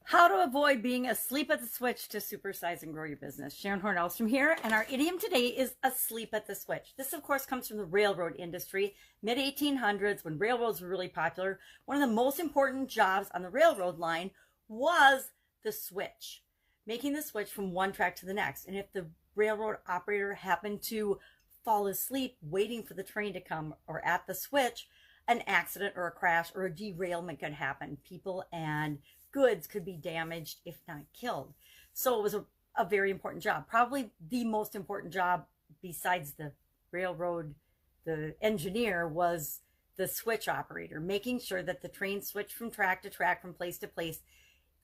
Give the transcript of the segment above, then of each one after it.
How to avoid being asleep at the switch to supersize and grow your business. Sharon Horne-Ellstrom here, and our idiom today is asleep at the switch. This, of course, comes from the railroad industry, mid-1800s, when railroads were really popular. One of the most important jobs on the railroad line was the switch, making the switch from one track to the next. And if the railroad operator happened to fall asleep waiting for the train to come or at the switch, an accident or a crash or a derailment could happen. People and goods could be damaged, if not killed. So it was a very important job, probably the most important job besides the railroad. The engineer was the switch operator, making sure that the train switched from track to track, from place to place,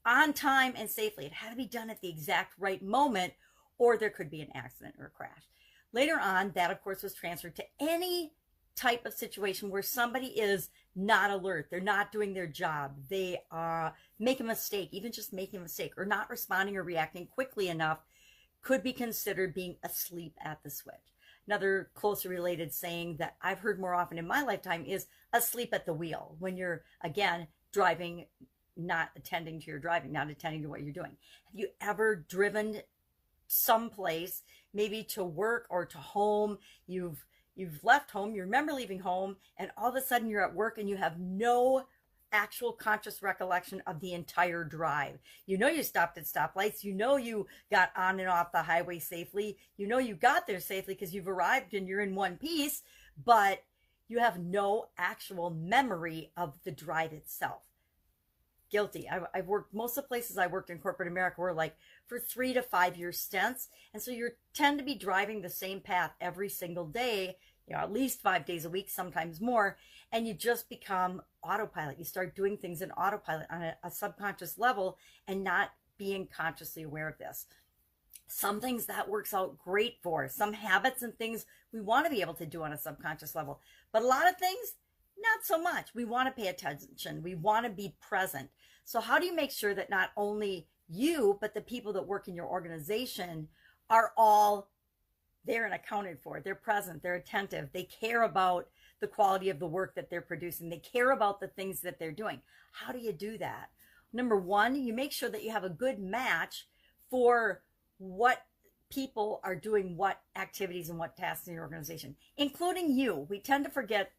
on time and safely. It had to be done at the exact right moment, or there could be an accident or a crash. Later on, that of course was transferred to any type of situation where somebody is not alert, they're not doing their job, they make a mistake, even just making a mistake or not responding or reacting quickly enough could be considered being asleep at the switch. Another closely related saying that I've heard more often in my lifetime is asleep at the wheel, when you're, again, driving, not attending to your driving, not attending to what you're doing. Have you ever driven someplace, maybe to work or to home? You've left home, you remember leaving home, and all of a sudden you're at work and you have no actual conscious recollection of the entire drive. You know you stopped at stoplights, you know you got on and off the highway safely, you know you got there safely because you've arrived and you're in one piece, but you have no actual memory of the drive itself. Guilty. I've worked, most of the places I worked in corporate America were like for 3 to 5 year stints. And so you tend to be driving the same path every single day, at least 5 days a week, sometimes more. And you just become autopilot. You start doing things in autopilot on a subconscious level and not being consciously aware of this. Some things that works out great for, some habits and things we want to be able to do on a subconscious level. But a lot of things, not so much. We want to pay attention. We want to be present. So how do you make sure that not only you, but the people that work in your organization are all there and accounted for? They're present, they're attentive, they care about the quality of the work that they're producing, they care about the things that they're doing. How do you do that? Number one, you make sure that you have a good match for what people are doing, what activities and what tasks in your organization, including you. We tend to forget,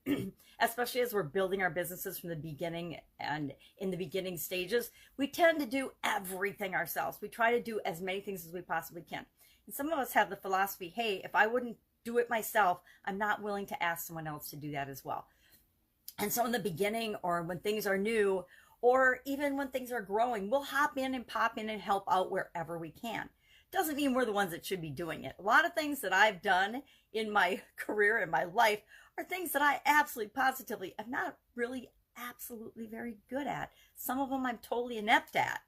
especially as we're building our businesses from the beginning and in the beginning stages, we tend to do everything ourselves. We try to do as many things as we possibly can. And some of us have the philosophy, hey, if I wouldn't do it myself, I'm not willing to ask someone else to do that as well. And so in the beginning, or when things are new, or even when things are growing, we'll hop in and pop in and help out wherever we can. Doesn't mean we're the ones that should be doing it. A lot of things that I've done in my career, in my life, are things that I absolutely positively am not really absolutely very good at. Some of them I'm totally inept at.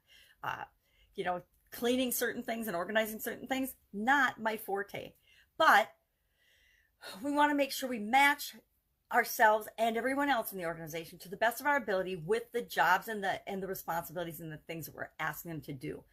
Cleaning certain things and organizing certain things, not my forte. But we want to make sure we match ourselves and everyone else in the organization to the best of our ability with the jobs and the responsibilities and the things that we're asking them to do.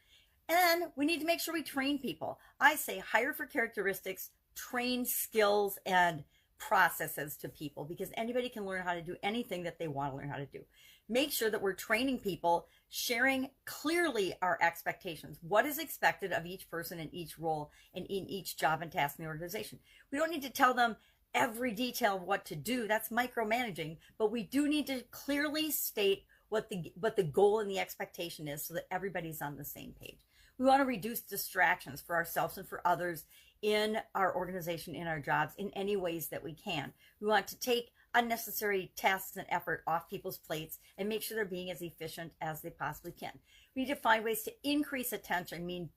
And we need to make sure we train people. I say hire for characteristics, train skills and processes to people, because anybody can learn how to do anything that they want to learn how to do. Make sure that we're training people, sharing clearly our expectations. What is expected of each person in each role and in each job and task in the organization. We don't need to tell them every detail of what to do. That's micromanaging. But we do need to clearly state what the goal and the expectation is so that everybody's on the same page. We want to reduce distractions for ourselves and for others in our organization, in our jobs, in any ways that we can. We want to take unnecessary tasks and effort off people's plates and make sure they're being as efficient as they possibly can. We need to find ways to increase attention,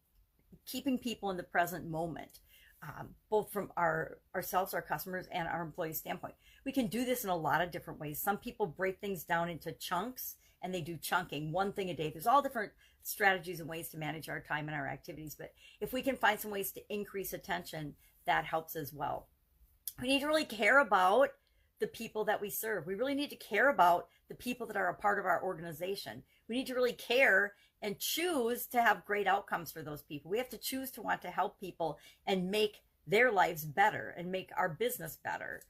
keeping people in the present moment, both from ourselves, our customers, and our employees' standpoint. We can do this in a lot of different ways. Some people break things down into chunks and they do chunking, one thing a day. There's all different strategies and ways to manage our time and our activities. But if we can find some ways to increase attention, that helps as well. We need to really care about the people that we serve. We really need to care about the people that are a part of our organization. We need to really care and choose to have great outcomes for those people. We have to choose to want to help people and make their lives better and make our business better.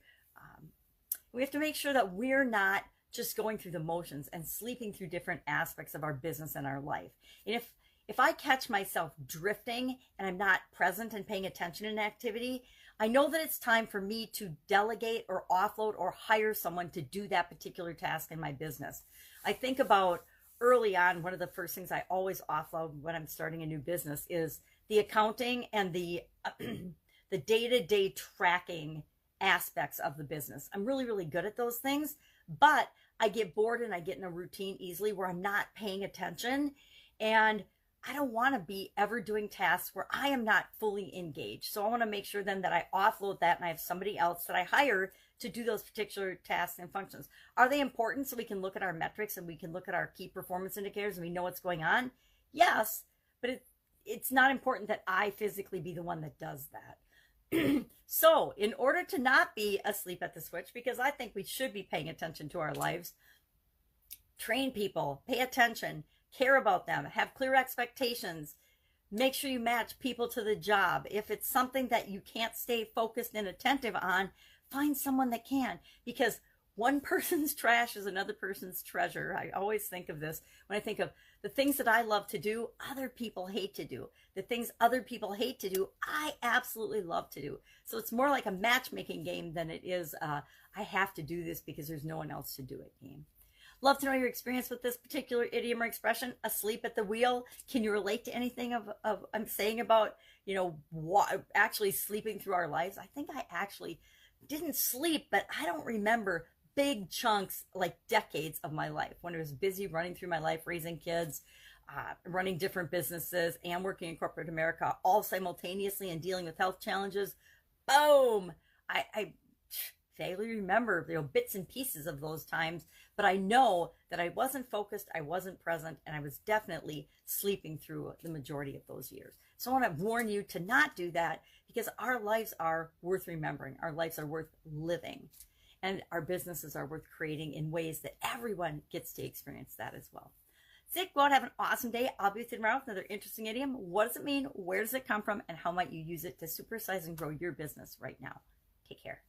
We have to make sure that we're not just going through the motions and sleeping through different aspects of our business and our life. And if I catch myself drifting and I'm not present and paying attention in an activity, I know that it's time for me to delegate or offload or hire someone to do that particular task in my business. I think about early on, one of the first things I always offload when I'm starting a new business is the accounting and the day-to-day tracking aspects of the business. I'm really, really good at those things, but I get bored and I get in a routine easily where I'm not paying attention, and I don't want to be ever doing tasks where I am not fully engaged. So I want to make sure then that I offload that and I have somebody else that I hire to do those particular tasks and functions. Are they important so we can look at our metrics and we can look at our key performance indicators and we know what's going on? Yes, but it's not important that I physically be the one that does that. So in order to not be asleep at the switch, because I think we should be paying attention to our lives, train people, pay attention, care about them, have clear expectations, make sure you match people to the job. If it's something that you can't stay focused and attentive on, find someone that can, because one person's trash is another person's treasure. I always think of this when I think of the things that I love to do, other people hate to do. The things other people hate to do, I absolutely love to do. So it's more like a matchmaking game than it is I have to do this because there's no one else to do it game. Love to know your experience with this particular idiom or expression, asleep at the wheel. Can you relate to anything of I'm saying about, actually sleeping through our lives? I think I actually didn't sleep, but I don't remember big chunks, like decades of my life when I was busy running through my life, raising kids, running different businesses, and working in corporate America, all simultaneously, and dealing with health challenges. Boom! I vaguely remember bits and pieces of those times, but I know that I wasn't focused, I wasn't present, and I was definitely sleeping through the majority of those years. So I want to warn you to not do that, because our lives are worth remembering, our lives are worth living, and our businesses are worth creating in ways that everyone gets to experience that as well. So go out, have an awesome day. I'll be with you tomorrow with another interesting idiom. What does it mean? Where does it come from? And how might you use it to supersize and grow your business right now? Take care.